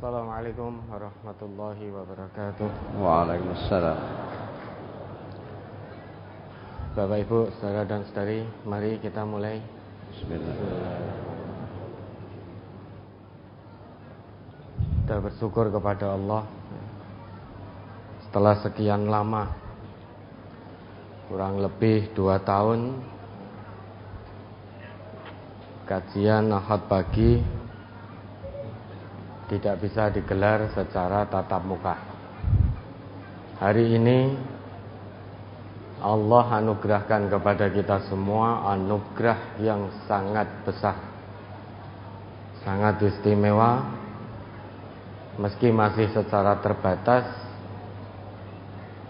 Assalamualaikum warahmatullahi wabarakatuh. Waalaikumsalam. Bapak Ibu, saudara dan saudari, mari kita mulai. Kita bersyukur kepada Allah setelah sekian lama, kurang lebih 2 tahun, kajian Ahad pagi tidak bisa digelar secara tatap muka. Hari ini Allah anugerahkan kepada kita semua anugerah yang sangat besar, sangat istimewa. Meski masih secara terbatas,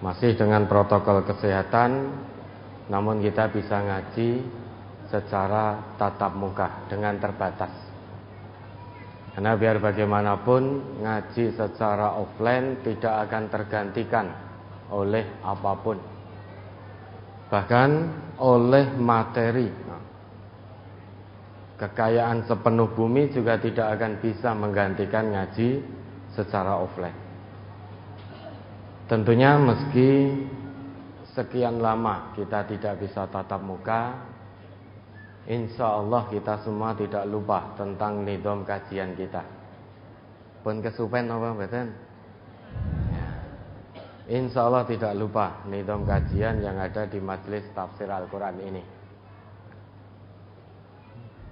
masih dengan protokol kesehatan, namun kita bisa ngaji secara tatap muka dengan terbatas. Karena biar bagaimanapun ngaji secara offline tidak akan tergantikan oleh apapun, bahkan oleh materi. Kekayaan sepenuh bumi juga tidak akan bisa menggantikan ngaji secara offline. Tentunya meski sekian lama kita tidak bisa tatap muka, insya Allah kita semua tidak lupa tentang nidom kajian kita. Pun kesupen apa mboten? Ya. Insya Allah tidak lupa nidom kajian yang ada di majelis tafsir Al-Quran ini.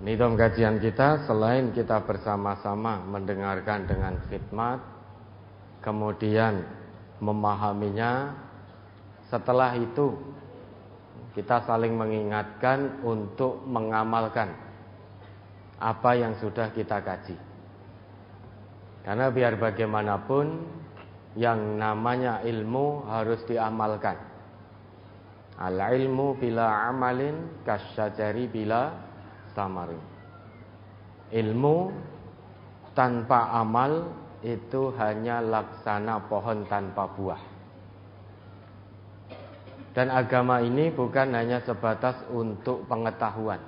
Nidom kajian kita selain kita bersama-sama mendengarkan dengan khidmat, kemudian memahaminya, setelah itu kita saling mengingatkan untuk mengamalkan apa yang sudah kita kaji. Karena biar bagaimanapun yang namanya ilmu harus diamalkan. Al-ilmu bila amalin kasyajari bila samarin. Ilmu tanpa amal itu hanya laksana pohon tanpa buah. Dan agama ini bukan hanya sebatas untuk pengetahuan.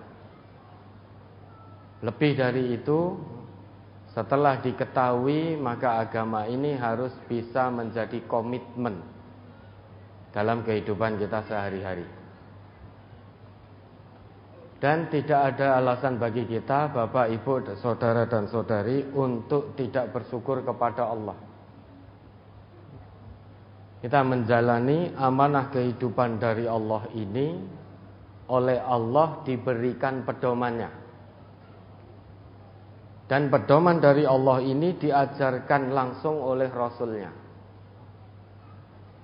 Lebih dari itu, setelah diketahui, maka agama ini harus bisa menjadi komitmen dalam kehidupan kita sehari-hari. Dan tidak ada alasan bagi kita, Bapak, Ibu, saudara dan saudari, untuk tidak bersyukur kepada Allah. Kita menjalani amanah kehidupan dari Allah ini, oleh Allah diberikan pedomannya. Dan pedoman dari Allah ini diajarkan langsung oleh Rasulnya.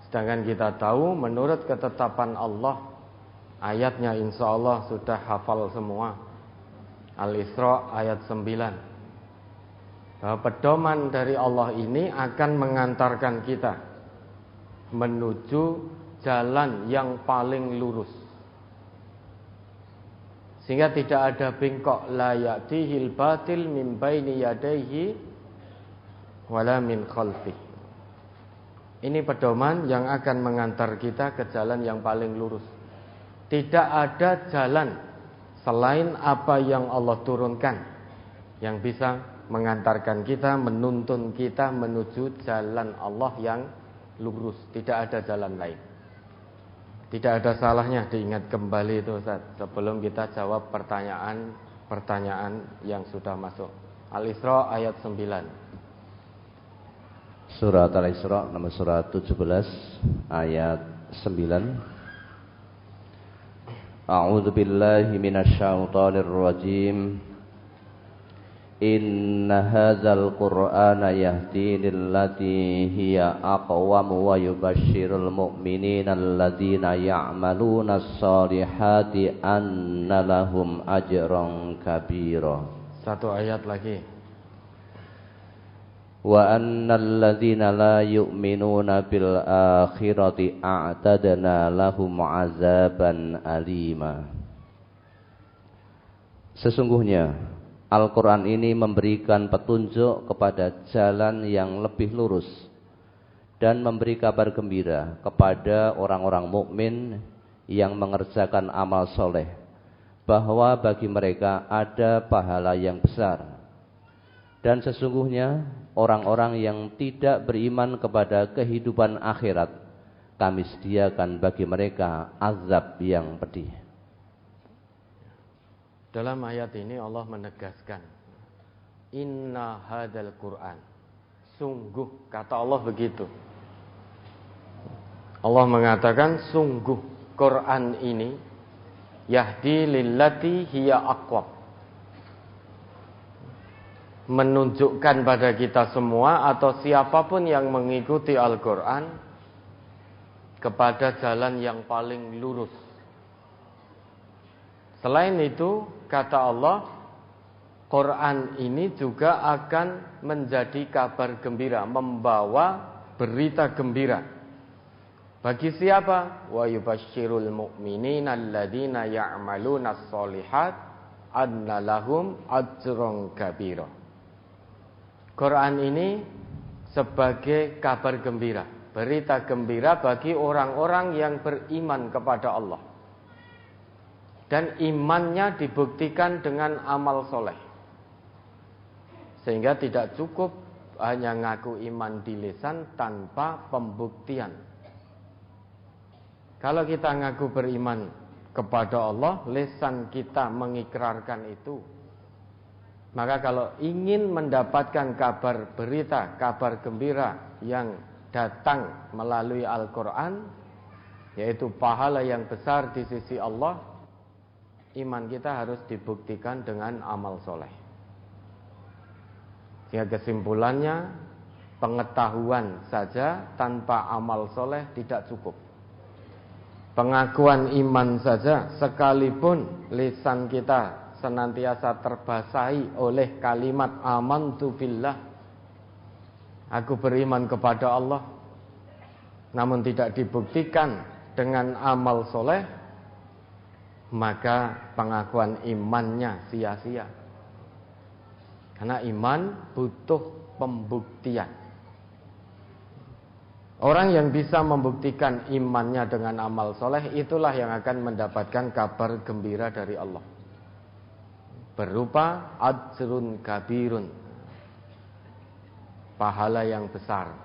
Sedangkan kita tahu menurut ketetapan Allah, ayatnya insya Allah sudah hafal semua. Al-Isra ayat 9. Bahwa pedoman dari Allah ini akan mengantarkan kita menuju jalan yang paling lurus, sehingga tidak ada bengkok. La ya'tihil batil min baini yadayhi wala min khalfih. Ini pedoman yang akan mengantar kita ke jalan yang paling lurus. Tidak ada jalan selain apa yang Allah turunkan yang bisa mengantarkan kita, menuntun kita menuju jalan Allah yang lurus. Tidak ada jalan lain. Tidak ada salahnya diingat kembali itu, Ustaz, sebelum kita jawab pertanyaan yang sudah masuk. Al-Isra ayat 9. Surat Al-Isra nomor surat 17 ayat 9. A'udzu billahi minasyaitonir rajim. Inna hadzal qur'ana yahdi lillati hiya aqwam wa yubashshirul mu'minina alladzina ya'maluna as-solihati anna lahum ajran kabira. Satu ayat lagi. Wa annal ladzina la yu'minuna bil akhirati a'tadna lahum 'adzaban alima. Sesungguhnya Al-Quran ini memberikan petunjuk kepada jalan yang lebih lurus dan memberi kabar gembira kepada orang-orang mukmin yang mengerjakan amal soleh bahwa bagi mereka ada pahala yang besar. Dan sesungguhnya orang-orang yang tidak beriman kepada kehidupan akhirat, kami sediakan bagi mereka azab yang pedih. Dalam ayat ini Allah menegaskan, inna hadzal Qur'an, sungguh, kata Allah begitu. Allah mengatakan sungguh Quran ini yahdi lillati hiya aqwam, menunjukkan pada kita semua atau siapapun yang mengikuti Al-Quran kepada jalan yang paling lurus. Selain itu, kata Allah, Quran ini juga akan menjadi kabar gembira, membawa berita gembira. Bagi siapa? Wa yubasyirul mu'minina alladzina ya'maluna sholihat anna lahum ajran kabira. Quran ini sebagai kabar gembira, berita gembira bagi orang-orang yang beriman kepada Allah. Dan imannya dibuktikan dengan amal soleh. Sehingga tidak cukup hanya ngaku iman di lisan tanpa pembuktian. Kalau kita ngaku beriman kepada Allah, lisan kita mengikrarkan itu, maka kalau ingin mendapatkan kabar berita, kabar gembira yang datang melalui Al-Quran, yaitu pahala yang besar di sisi Allah, iman kita harus dibuktikan dengan amal soleh. Sehingga kesimpulannya, pengetahuan saja tanpa amal soleh tidak cukup. Pengakuan iman saja, sekalipun lisan kita senantiasa terbasahi oleh kalimat amantu billah, aku beriman kepada Allah, namun tidak dibuktikan dengan amal soleh, maka pengakuan imannya sia-sia. Karena iman butuh pembuktian. Orang yang bisa membuktikan imannya dengan amal soleh, itulah yang akan mendapatkan kabar gembira dari Allah, berupa ajrun kabirun, pahala yang besar.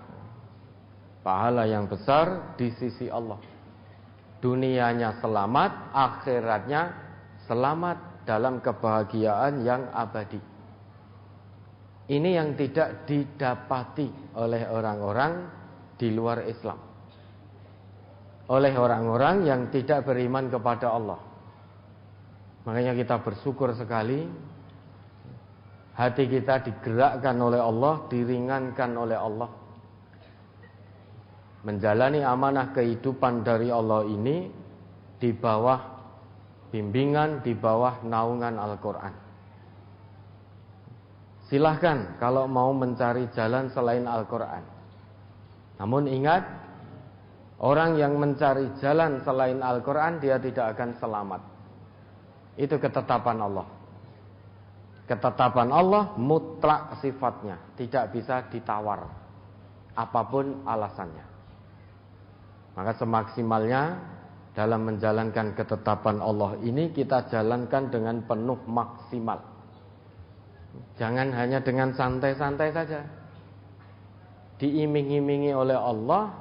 Pahala yang besar di sisi Allah. Dunianya selamat, akhiratnya selamat dalam kebahagiaan yang abadi. Ini yang tidak didapati oleh orang-orang di luar Islam, oleh orang-orang yang tidak beriman kepada Allah. Makanya kita bersyukur sekali, hati kita digerakkan oleh Allah, diringankan oleh Allah, menjalani amanah kehidupan dari Allah ini di bawah bimbingan, di bawah naungan Al-Quran. Silahkan kalau mau mencari jalan selain Al-Quran. Namun ingat, orang yang mencari jalan selain Al-Quran, dia tidak akan selamat. Itu ketetapan Allah. Ketetapan Allah mutlak sifatnya, tidak bisa ditawar apapun alasannya. Maka semaksimalnya dalam menjalankan ketetapan Allah ini, kita jalankan dengan penuh maksimal. Jangan hanya dengan santai-santai saja. Diiming-imingi oleh Allah,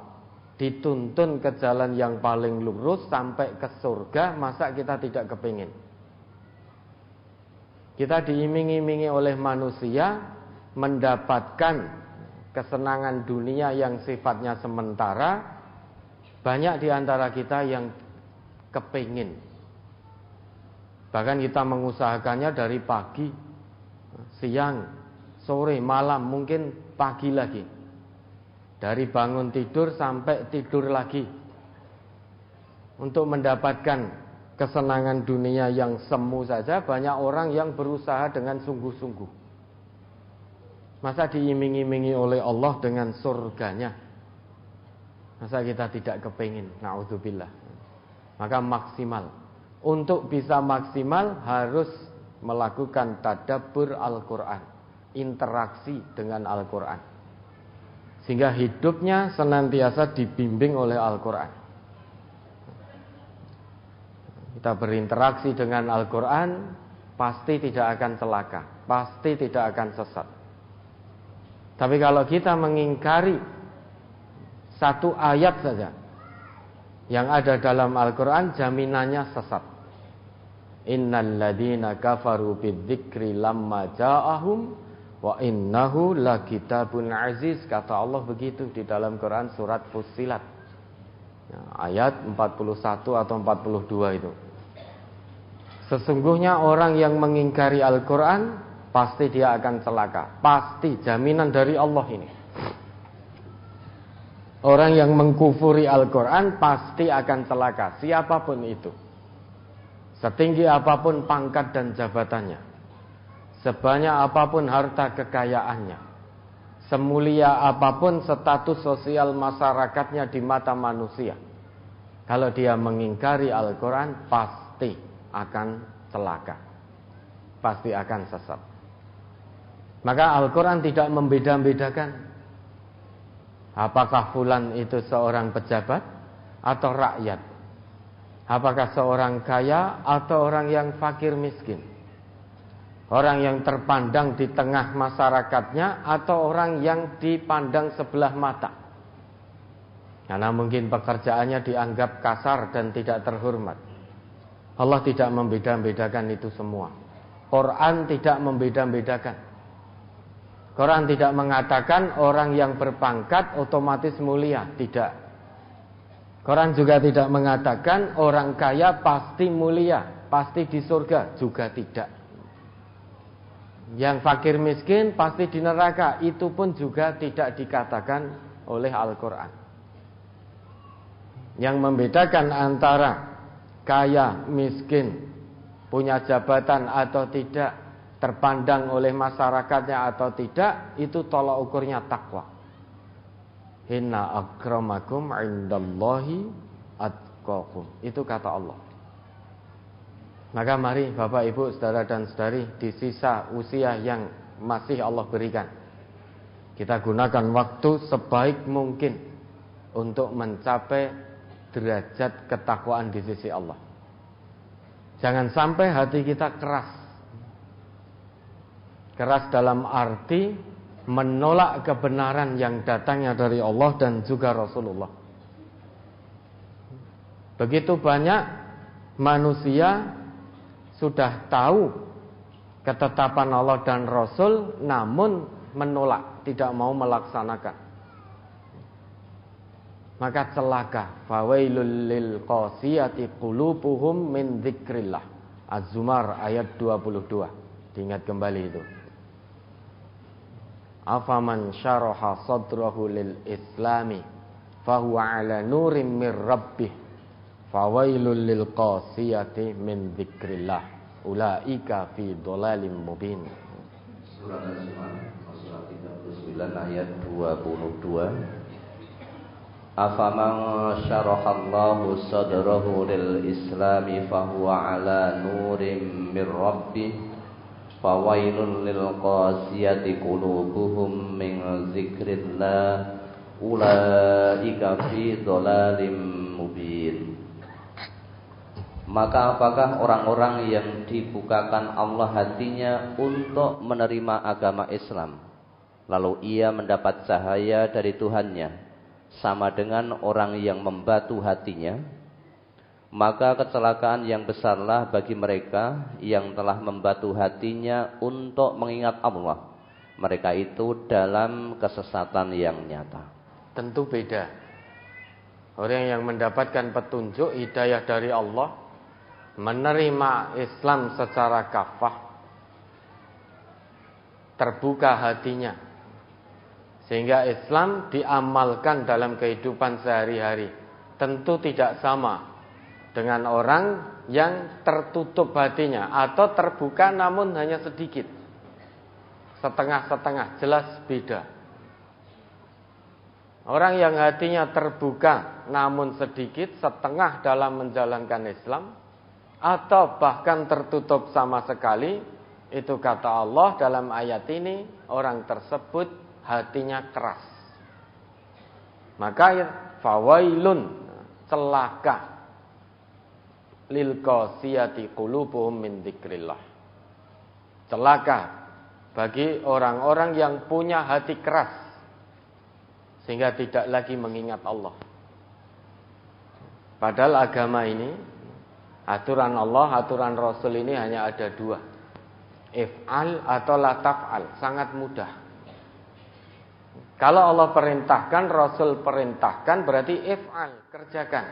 dituntun ke jalan yang paling lurus sampai ke surga, masa kita tidak kepingin? Kita diiming-imingi oleh manusia mendapatkan kesenangan dunia yang sifatnya sementara. Banyak di antara kita yang kepingin, bahkan kita mengusahakannya dari pagi, siang, sore, malam, mungkin pagi lagi. Dari bangun tidur sampai tidur lagi, untuk mendapatkan kesenangan dunia yang semu saja banyak orang yang berusaha dengan sungguh-sungguh. Masa diiming-imingi oleh Allah dengan surganya, masa kita tidak kepingin? Na'udzubillah. Maka maksimal. Untuk bisa maksimal harus melakukan tadabbur Al-Quran, interaksi dengan Al-Quran, sehingga hidupnya senantiasa dibimbing oleh Al-Quran. Kita berinteraksi dengan Al-Quran, pasti tidak akan celaka, pasti tidak akan sesat. Tapi kalau kita mengingkari satu ayat saja yang ada dalam Al-Quran, jaminannya sesat. Innal ladzina kafaru bidzikri lamma ja'ahum wa innahu lakitabun aziz. Kata Allah begitu di dalam Quran surat Fussilat, ayat 41 atau 42 itu. Sesungguhnya orang yang mengingkari Al-Quran pasti dia akan celaka. Pasti, jaminan dari Allah ini. Orang yang mengkufuri Al-Quran pasti akan celaka, siapapun itu. Setinggi apapun pangkat dan jabatannya, sebanyak apapun harta kekayaannya, semulia apapun status sosial masyarakatnya di mata manusia, kalau dia mengingkari Al-Quran pasti akan celaka, pasti akan sesat. Maka Al-Quran tidak membeda-bedakan apakah fulan itu seorang pejabat atau rakyat, apakah seorang kaya atau orang yang fakir miskin, orang yang terpandang di tengah masyarakatnya atau orang yang dipandang sebelah mata, karena mungkin pekerjaannya dianggap kasar dan tidak terhormat. Allah tidak membeda-bedakan itu semua. Quran tidak membeda-bedakan. Quran tidak mengatakan orang yang berpangkat otomatis mulia, tidak. Quran juga tidak mengatakan orang kaya pasti mulia, pasti di surga, juga tidak. Yang fakir miskin pasti di neraka, itu pun juga tidak dikatakan oleh Al-Quran. Yang membedakan antara kaya, miskin, punya jabatan atau tidak, terpandang oleh masyarakatnya atau tidak, itu tolak ukurnya takwa. Inna akramakum indallahi atqakum. Itu kata Allah. Maka mari Bapak Ibu, saudara dan saudari, di sisa usia yang masih Allah berikan, kita gunakan waktu sebaik mungkin untuk mencapai derajat ketakwaan di sisi Allah. Jangan sampai hati kita keras. Keras dalam arti menolak kebenaran yang datangnya dari Allah dan juga Rasulullah. Begitu banyak manusia sudah tahu ketetapan Allah dan Rasul, namun menolak, tidak mau melaksanakan. Maka celaka. Fawailul lil qasiyati qulubuhum min dzikrillah. Az-Zumar ayat 22. Diingat kembali itu. Afaman syaraha sadrahu lil islami fahuwa ala nurim mir rabbih fawailul lil qasiyati min dzikrillah ulaika fi dhalalim mubin. Surat Az-Zumar surat 39 ayat 22. Afaman syarahallahu sadrahu lil islami fahuwa ala nurim mir rabbih fawailun lil qasiyati qulubuhum min dzikrillah ulaika fi dhalalim mubin. Maka apakah orang-orang yang dibukakan Allah hatinya untuk menerima agama Islam, lalu ia mendapat cahaya dari Tuhannya, sama dengan orang yang membatu hatinya? Maka kecelakaan yang besarlah bagi mereka yang telah membatu hatinya untuk mengingat Allah. Mereka itu dalam kesesatan yang nyata. Tentu beda. Orang yang mendapatkan petunjuk hidayah dari Allah, menerima Islam secara kafah, terbuka hatinya, sehingga Islam diamalkan dalam kehidupan sehari-hari, tentu tidak sama dengan orang yang tertutup hatinya atau terbuka namun hanya sedikit, setengah-setengah, jelas beda. Orang yang hatinya terbuka namun sedikit, setengah dalam menjalankan Islam, atau bahkan tertutup sama sekali, itu kata Allah dalam ayat ini, orang tersebut hatinya keras. Maka fawailun, celaka, lil qasiyati qulubuhum min dzikrillah. Celaka bagi orang-orang yang punya hati keras sehingga tidak lagi mengingat Allah. Padahal agama ini, aturan Allah, aturan Rasul ini hanya ada dua. If'al atau la taf'al, sangat mudah. Kalau Allah perintahkan, Rasul perintahkan, berarti if'al, kerjakan.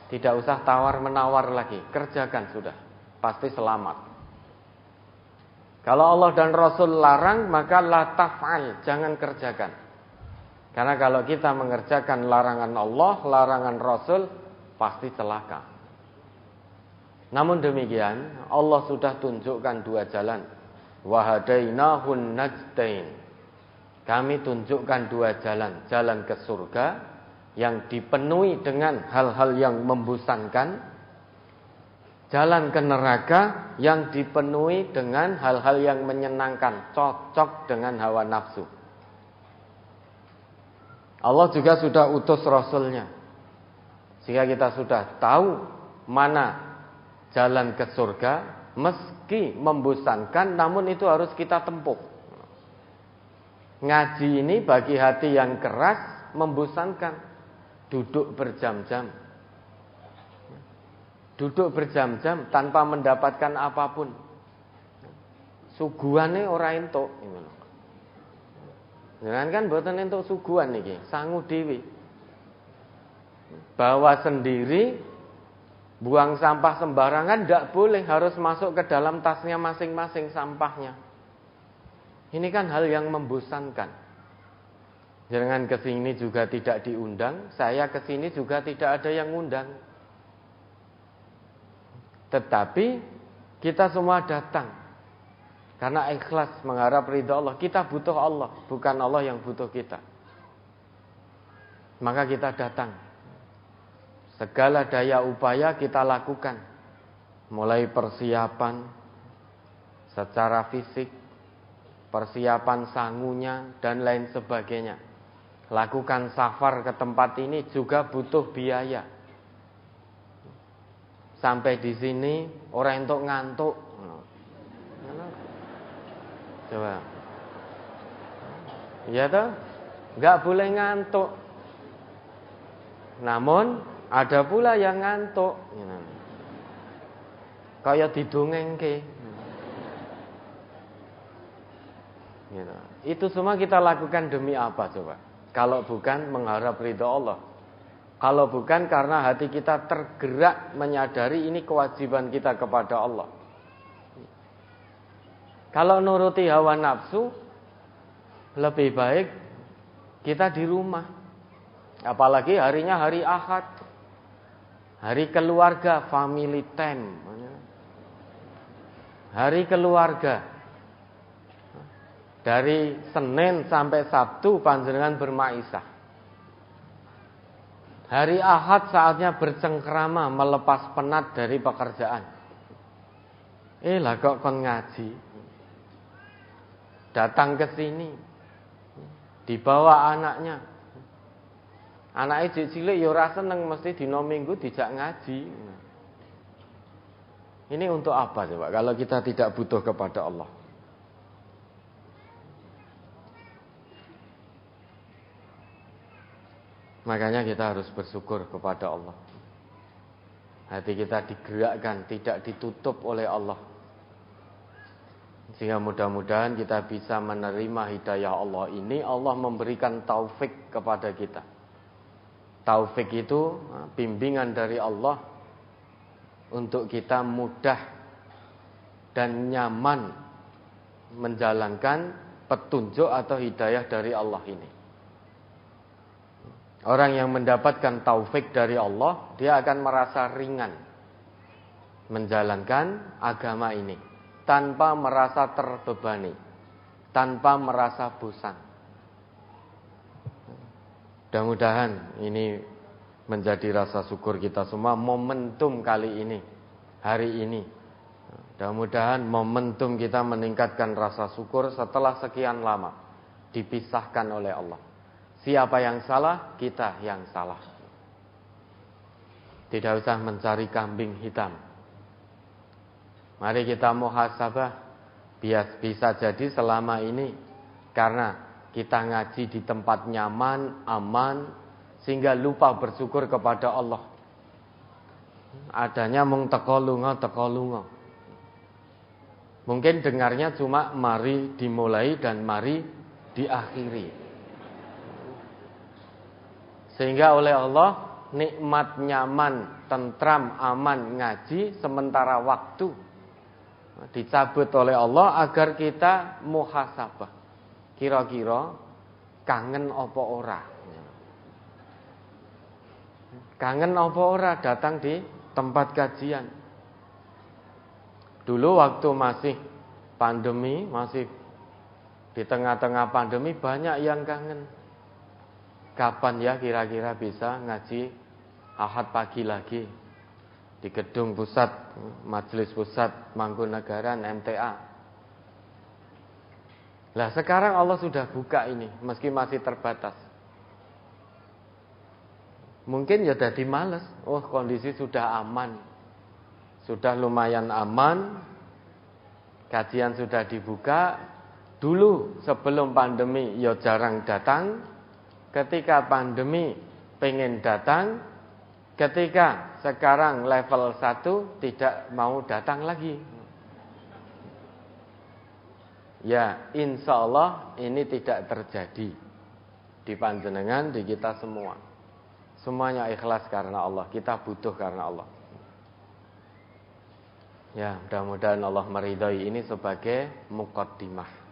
Tidak usah tawar-menawar lagi, kerjakan sudah, pasti selamat. Kalau Allah dan Rasul larang, maka la taf'al, jangan kerjakan. Karena kalau kita mengerjakan larangan Allah, larangan Rasul, pasti celaka. Namun demikian, Allah sudah tunjukkan dua jalan. Wahadainahun najdain. Kami tunjukkan dua jalan. Jalan ke surga yang dipenuhi dengan hal-hal yang membosankan. Jalan ke neraka yang dipenuhi dengan hal-hal yang menyenangkan, cocok dengan hawa nafsu. Allah juga sudah utus Rasulnya, sehingga kita sudah tahu mana jalan ke surga. Meski membosankan, namun itu harus kita tempuh. Ngaji ini bagi hati yang keras membosankan. Duduk berjam-jam, duduk berjam-jam tanpa mendapatkan apapun. Suguhane ora entuk. Jangan kan mboten entuk suguhan niki, sangu dhewe. Bawa sendiri, buang sampah sembarangan tidak boleh, harus masuk ke dalam tasnya masing-masing sampahnya. Ini kan hal yang membosankan. Jangan kesini juga tidak diundang, saya kesini juga tidak ada yang undang. Tetapi kita semua datang karena ikhlas mengharap ridha Allah. Kita butuh Allah, bukan Allah yang butuh kita. Maka kita datang. Segala daya upaya kita lakukan. Mulai persiapan secara fisik, persiapan sangunya, dan lain sebagainya. Lakukan safar ke tempat ini juga butuh biaya. Sampai di sini orang entuk ngantuk. Coba. Iya toh? Enggak boleh ngantuk. Namun ada pula yang ngantuk. Kayak didongengke. Gitu. Itu semua kita lakukan demi apa coba? Kalau bukan mengharap ridha Allah. Kalau bukan karena hati kita tergerak menyadari ini kewajiban kita kepada Allah. Kalau nuruti hawa nafsu, lebih baik kita di rumah. Apalagi harinya hari Ahad, hari keluarga, family time. Hari keluarga. Dari Senin sampai Sabtu panjenengan bermaisah. Hari Ahad saatnya bercengkrama, melepas penat dari pekerjaan. Lah kok kon ngaji? Datang ke sini, dibawa anaknya. Anaknya cilik ya ora seneng, mesti dina Minggu dijak ngaji. Ini untuk apa coba kalau kita tidak butuh kepada Allah? Makanya kita harus bersyukur kepada Allah. Hati kita digerakkan, tidak ditutup oleh Allah. Sehingga mudah-mudahan kita bisa menerima hidayah Allah ini. Allah memberikan taufik kepada kita. Taufik itu bimbingan dari Allah untuk kita mudah dan nyaman menjalankan petunjuk atau hidayah dari Allah ini. Orang yang mendapatkan taufik dari Allah, dia akan merasa ringan menjalankan agama ini, tanpa merasa terbebani, tanpa merasa bosan. Mudah-mudahan ini menjadi rasa syukur kita semua. Momentum kali ini, hari ini, mudah-mudahan momentum kita meningkatkan rasa syukur setelah sekian lama dipisahkan oleh Allah. Siapa yang salah? Kita yang salah. Tidak usah mencari kambing hitam. Mari kita muhasabah. Bisa jadi selama ini karena kita ngaji di tempat nyaman, aman, sehingga lupa bersyukur kepada Allah. Adanya mung teko lunga. Mungkin dengarnya cuma mari dimulai dan mari diakhiri. Sehingga oleh Allah nikmat, nyaman, tentram, aman ngaji sementara waktu dicabut oleh Allah agar kita muhasabah. Kira-kira kangen apa ora? Kangen apa ora datang di tempat kajian? Dulu waktu masih pandemi, masih di tengah-tengah pandemi, banyak yang kangen. Kapan ya kira-kira bisa ngaji Ahad pagi lagi di gedung pusat, Majelis Pusat Mangkunegaran MTA. Lah sekarang Allah sudah buka ini, meski masih terbatas. Mungkin ya jadi males. Oh, kondisi sudah aman, sudah lumayan aman, kajian sudah dibuka. Dulu sebelum pandemi ya jarang datang. Ketika pandemi pengen datang. Ketika sekarang level 1 tidak mau datang lagi. Ya, insya Allah ini tidak terjadi di panjenengan, di kita semua. Semuanya ikhlas karena Allah, kita butuh karena Allah. Ya, mudah-mudahan Allah meridhai ini sebagai muqaddimah.